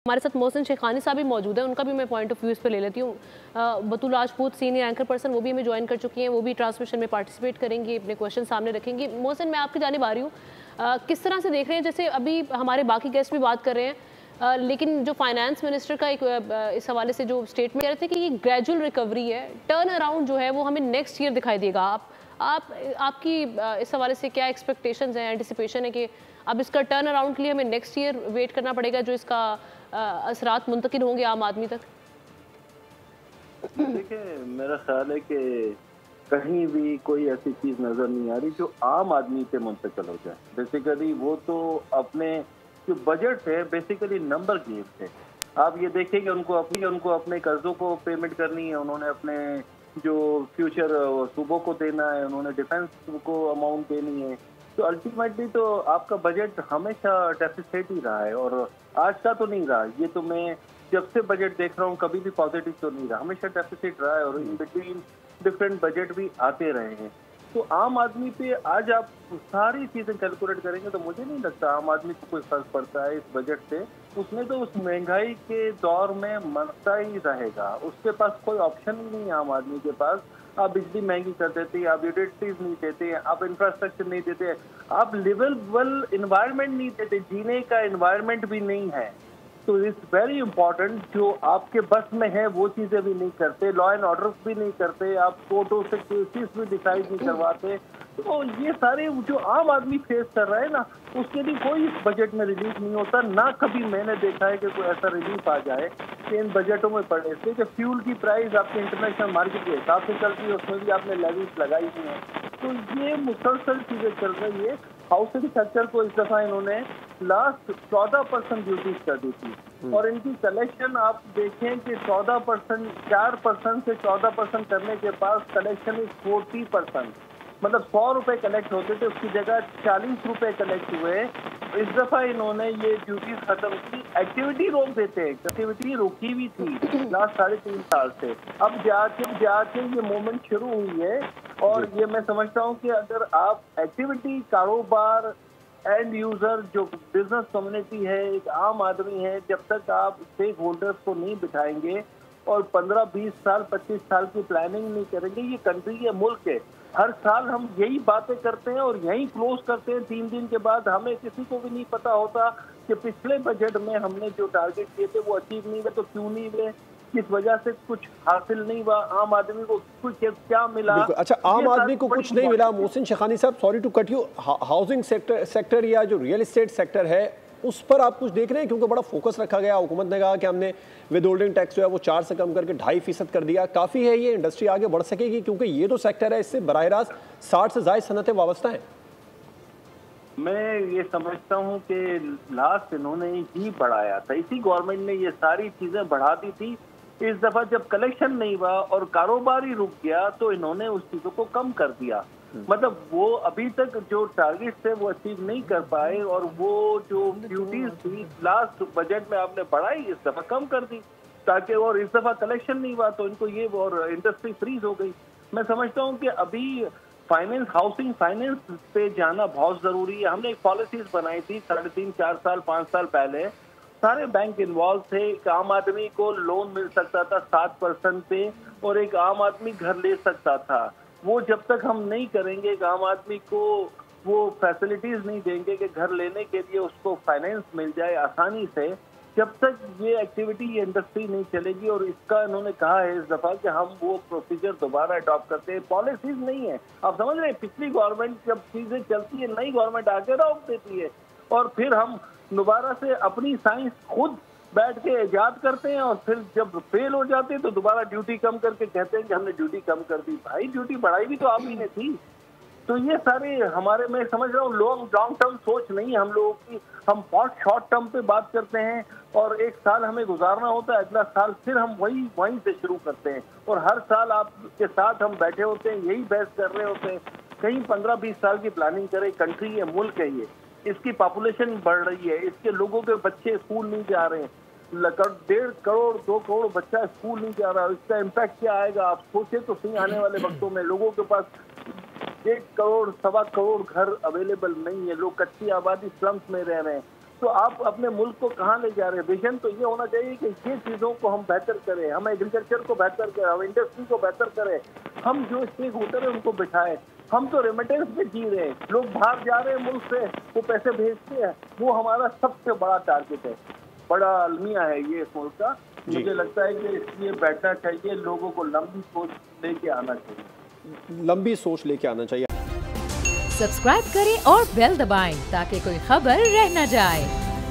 हमारे साथ मोहसिन शेखानी साहब भी मौजूद हैं, उनका भी मैं पॉइंट ऑफ व्यू इस पर ले लेती हूँ। बतूल राजपूत सीनियर एंकर पर्सन, वो भी हमें ज्वाइन कर चुकी हैं, वो भी ट्रांसमिशन में पार्टिसिपेट करेंगी, अपने क्वेश्चन सामने रखेंगी। मोहसिन, मैं आपकी जानिब आ रही हूँ, किस तरह से देख रहे हैं, जैसे अभी हमारे बाकी गेस्ट भी बात कर रहे हैं, लेकिन जो फाइनेंस मिनिस्टर का एक इस हवाले से जो स्टेटमेंट कह रहे थे कि ये ग्रेजुअल रिकवरी है, टर्न अराउंड जो है वो हमें नेक्स्ट ईयर दिखाई देगा। आपकी इस हवाले से क्या एक्सपेक्टेशंस हैं, एंटिसिपेशन है कि अब इसका टर्न अराउंड के लिए हमें नेक्स्ट ईयर वेट करना पड़ेगा, जो इसका असरात मुंतकिल होंगे आम आदमी तक? देखिए, मेरा ख्याल है कि कहीं भी कोई ऐसी चीज नजर नहीं आ रही जो आम आदमी पे मुंतकिल हो जाए। बेसिकली वो तो अपने जो बजट है बेसिकली नंबर गेम थे। आप ये देखें कि उनको अपने कर्जों को पेमेंट करनी है, उन्होंने अपने जो फ्यूचर सूबों को देना है, उन्होंने डिफेंस को अमाउंट देनी है। तो अल्टीमेटली तो आपका बजट हमेशा डेफिसिट ही रहा है, और आज का तो नहीं रहा। ये तो मैं जब से बजट देख रहा हूँ कभी भी पॉजिटिव तो नहीं रहा, हमेशा डेफिसिट रहा है, और इन बिटवीन डिफरेंट बजट भी आते रहे हैं। तो आम आदमी पे आज आप सारी चीजें कैलकुलेट करेंगे तो मुझे नहीं लगता आम आदमी को कोई फर्क पड़ता है इस बजट से। उसने तो उस महंगाई के दौर में मरता ही रहेगा, उसके पास कोई ऑप्शन ही नहीं है आम आदमी के पास। आप बिजली महंगी कर देते, आप यूटिलिटीज नहीं देते, आप इंफ्रास्ट्रक्चर नहीं देते, आप लिवेबल इन्वायरमेंट नहीं देते, जीने का इन्वायरमेंट भी नहीं है। तो इट्स वेरी इंपॉर्टेंट, जो आपके बस में है वो चीजें भी नहीं करते, लॉ एंड ऑर्डर भी नहीं करते, आप कोर्टों से केसेस भी डिसाइड नहीं करवाते। तो ये सारे जो आम आदमी फेस कर रहा है ना, उसके लिए कोई इस बजट में रिलीफ नहीं होता। ना कभी मैंने देखा है कि कोई ऐसा रिलीफ आ जाए कि इन बजटों में पड़े। इसलिए कि फ्यूल की प्राइस आपके इंटरनेशनल मार्केट के हिसाब से चलती है, उसमें भी आपने लेवीज लगाई हुई है। तो ये मुसलसल चीजें चल रही है। हाउसिंग सेक्टर को इस दफा इन्होंने लास्ट 14% ड्यूटीज कर दी थी, और इनकी कलेक्शन आप देखें कि 14%, 4% से 14% करने के बाद कलेक्शन इज 40%। मतलब 100 रुपए कलेक्ट होते थे, उसकी जगह 40 रुपए कलेक्ट हुए। इस दफा इन्होंने ये ड्यूटीज खत्म की। एक्टिविटी रोक देते हैं, एक्टिविटी रोकी हुई थी लास्ट 3.5 साल से, अब जाके ये मूवमेंट शुरू हुई है। और ये मैं समझता हूँ कि अगर आप एक्टिविटी, कारोबार, एंड यूजर जो बिजनेस कम्युनिटी है, एक आम आदमी है, जब तक आप स्टेक होल्डर्स को नहीं बिठाएंगे और 15, 20 साल, 25 साल की प्लानिंग नहीं करेंगे, ये कंट्री है, मुल्क है। हर साल हम यही बातें करते हैं और यही क्लोज करते हैं 3 दिन के बाद। हमें किसी को भी नहीं पता होता कि पिछले बजट में हमने जो टारगेट किए थे वो अचीव नहीं हुए, तो क्यों नहीं हुए, किस वजह से कुछ हासिल नहीं हुआ, आम आदमी को कुछ क्या मिला। अच्छा, आम आदमी को कुछ नहीं मिला। मोहसिन शेखानी साहब, sorry to cut you, housing sector या जो रियल एस्टेट सेक्टर है उस पर आप कुछ देख रहे हैं? क्योंकि बड़ा फोकस रखा गया, हुकूमत ने कहा कि हमने विद होल्डिंग टैक्स जो है वो 4 से कम करके 2.5% कर दिया। काफ़ी है, ये इंडस्ट्री आगे बढ़ सकेगी? क्योंकि ये तो सेक्टर है, इससे बराह रास्त 60 से ज़ायद सनतें वाबस्ता हैं। मैं ये समझता हूँ कि लास्ट इन्होंने ही बढ़ाया था, इसी गवर्नमेंट ने ये सारी चीजें बढ़ा दी थी। इस दफा जब कलेक्शन नहीं हुआ और कारोबार ही रुक गया तो इन्होंने उस चीजों को कम कर दिया। मतलब वो अभी तक जो टारगेट थे वो अचीव नहीं कर पाए, और वो जो ड्यूटीज थी लास्ट बजट में आपने बढ़ाई, इस दफा कम कर दी ताकि, और इस दफा कलेक्शन नहीं हुआ तो इनको ये, और इंडस्ट्री फ्रीज हो गई। मैं समझता हूँ कि अभी फाइनेंस, हाउसिंग फाइनेंस पे जाना बहुत जरूरी है। हमने एक पॉलिसीज बनाई थी 3.5, 4 साल, 5 साल पहले, सारे बैंक इन्वॉल्व थे। एक आम आदमी को लोन मिल सकता था 7% पे, और एक आम आदमी घर ले सकता था। वो जब तक हम नहीं करेंगे, एक आम आदमी को वो फैसिलिटीज नहीं देंगे कि घर लेने के लिए उसको फाइनेंस मिल जाए आसानी से, जब तक ये एक्टिविटी, ये इंडस्ट्री नहीं चलेगी। और इसका इन्होंने कहा है इस दफा कि हम वो प्रोसीजर दोबारा अडॉप्ट करते हैं। पॉलिसीज नहीं है, आप समझ रहे हैं, पिछली गवर्नमेंट जब चीजें चलती है, नई गवर्नमेंट आके रोक देती है, और फिर हम दोबारा से अपनी साइंस खुद बैठ के इजाद करते हैं, और फिर जब फेल हो जाते हैं तो दोबारा ड्यूटी कम करके कहते हैं कि हमने ड्यूटी कम कर दी। भाई ड्यूटी बढ़ाई भी तो आप ही ने थी। तो ये सारे हमारे, मैं समझ रहा हूँ, लॉन्ग टर्म सोच नहीं है हम लोगों की। हम बहुत शॉर्ट टर्म पे बात करते हैं, और एक साल हमें गुजारना होता है, अगला साल फिर हम वहीं से शुरू करते हैं, और हर साल आपके साथ हम बैठे होते हैं, यही बहस कर रहे होते हैं। कहीं 15-20 साल की प्लानिंग करें। कंट्री है, मुल्क है, ये, इसकी पॉपुलेशन बढ़ रही है, इसके लोगों के बच्चे स्कूल नहीं जा रहे हैं, 1.5 करोड़ 2 करोड़ बच्चा स्कूल नहीं जा रहा है। इसका इम्पैक्ट क्या आएगा आप सोचे तो सही। आने वाले वक्तों में लोगों के पास 1 करोड़, 1.25 करोड़ घर अवेलेबल नहीं है, लोग कच्ची आबादी स्लम्स में रह रहे हैं। तो आप अपने मुल्क को कहाँ ले जा रहे हैं? विजन तो ये होना चाहिए कि ये चीज़ों को हम बेहतर करें, हम एग्रीकल्चर को बेहतर करें, हम इंडस्ट्री को बेहतर करें, हम जो स्टेक होल्डर है उनको बिठाएं। हम तो रेमिटेंस पे जी रहे हैं, लोग बाहर जा रहे हैं मुल्क से, वो पैसे भेजते हैं, वो हमारा सबसे बड़ा टारगेट है, बड़ा अलमिया है ये इस मुल्क का। मुझे लगता है कि इसलिए बैठना चाहिए, लोगों को लंबी सोच लेके आना चाहिए, लंबी सोच लेके आना चाहिए। सब्सक्राइब करें और बेल दबाएं ताकि कोई खबर रह न जाए।